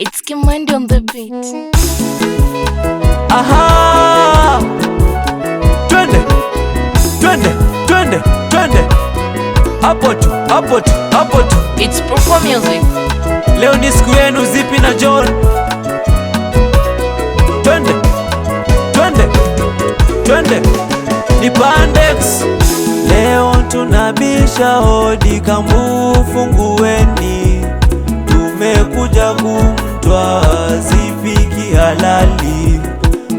It's Kimandi on the beat. Aha! Twende, twende, twende, twende. Hapo tu, hapo tu, hapo tu. It's proper music. Leo ni siku yenu Zipi na John. Twende, twende, twende. Ni Pandex. Leo tunabisha hodi, kambu fungueni. Tumekuja kumtwa Zipi kihalali.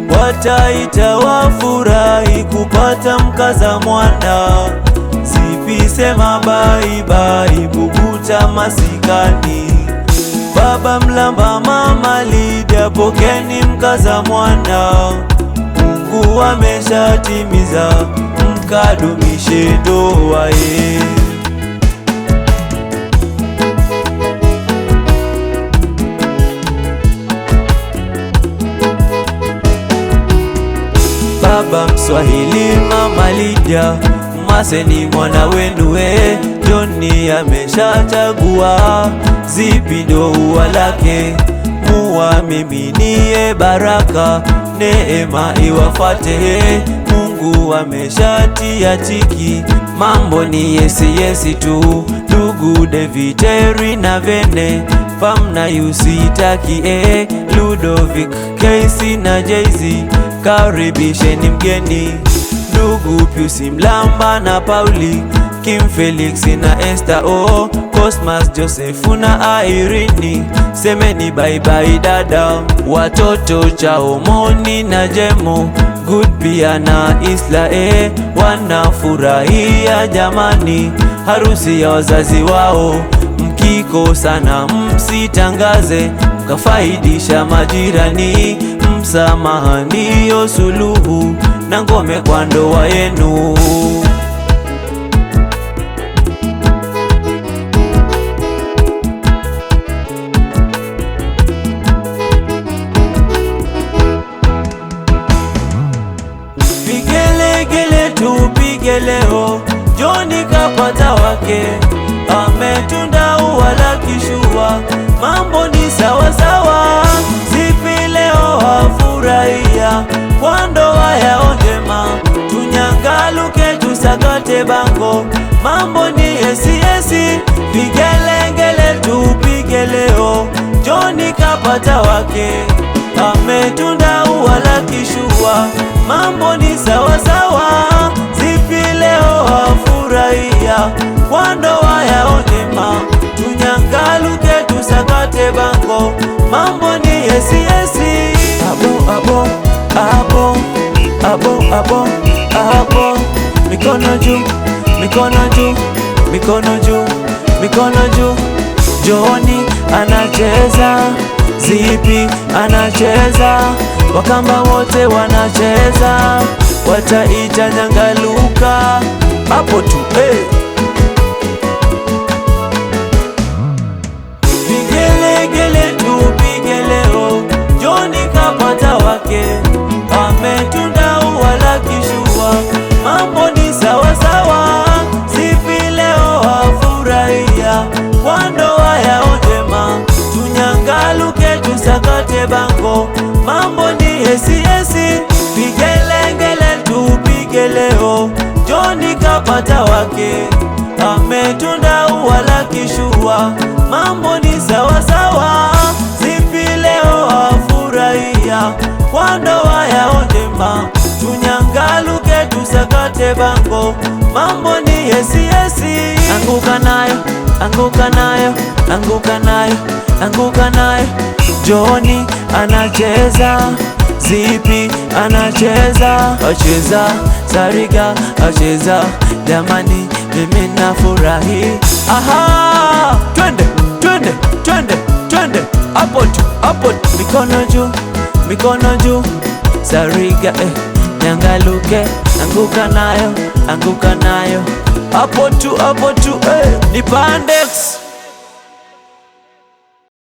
Wataita wafurahi kupata mkaza mwana. Zipi sema bye bye, Bubuta masikani. Baba Mlamba, Mama Lydia, pokeni mkaza mwana. Mungu ameshatimiza, mkadumishe ndoa ye. Baba Mswahili, Mama Lydia, Maseni mwana wenu we. Joni ameshachagua Zipi ndo ua lake. Muamiminie baraka, neema iwafate. Mungu ameshatia tiki, mambo ni yesi yesi tu. Ndugu David, Terry na Vene, Pamna Yusitaki, Ludovic, Casey na Jay-Z, karibisheni mgeni. Ndugu Pius Mlamba na Pauli, Kim Felix na Esther, Cosmas, Joseph na Irene, semeni bye bye dada. Watoto Chao, Moni na Jemo, Good pia na Isla, wanafurahia jamani harusi ya wazazi wao. Mkiko sana msitangaze, mkafaidisha majirani. Msamaha ndiyo suluhu na ngome kwa ndoa yenu. Vigelegele tupige leo, Joni kapata wake. Ametunda ua la kishua, mambo ni sawa sawa. Zipi leo hafurahia kwa ndoa yao njema. Tunyangaluke tusakate bango, mambo ni yesi yesi. Vigelegele tupige leo, Joni kapata wake. Ametunda ua la kishua, mambo ni sawa sawa. Zipi leo hafurahia kwa ndoa yao njema. Tunyangaluke tusakate bango, mambo ni yesi yesi. Abo, abo, abo, abo, abo, abo. Mikono juu, mikono juu, mikono juu, mikono juu. Joni anacheza, Zipi anacheza, Wakamba wote wanacheza. Wataita nyangaluka, hapo tu, Vigelegele tupige leo, Joni kapata wake. Ametunda ua la kishua, mambo ni sawa sawa. Zipi leo hafurahia kwa ndoa yao njema. Tunyangaluke tusakate bango, mambo ni yesi yesi. Vigelegele tupige leo, Joni kapata wake. Ametunda ua la kishua, mambo ni sawa sawa. Zipi leo hafurahia kwa ndoa yao njema. Tunyangaluke tusakate bango, mambo ni yesi yesi. Anguka nayo, anguka nayo, anguka nayo, anguka nayo. Joni anacheza, Zipi anacheza. Acheza, Sariga acheza, jamani mimi nafurahi. Aha! Twende, twende, twende, twende. Hapo tu, hapo tu. Mikono juu, mikono juu. Sariga, nyangaluke. Anguka nayo, anguka nayo. Hapo tu, hapo tu, Ni Pandex.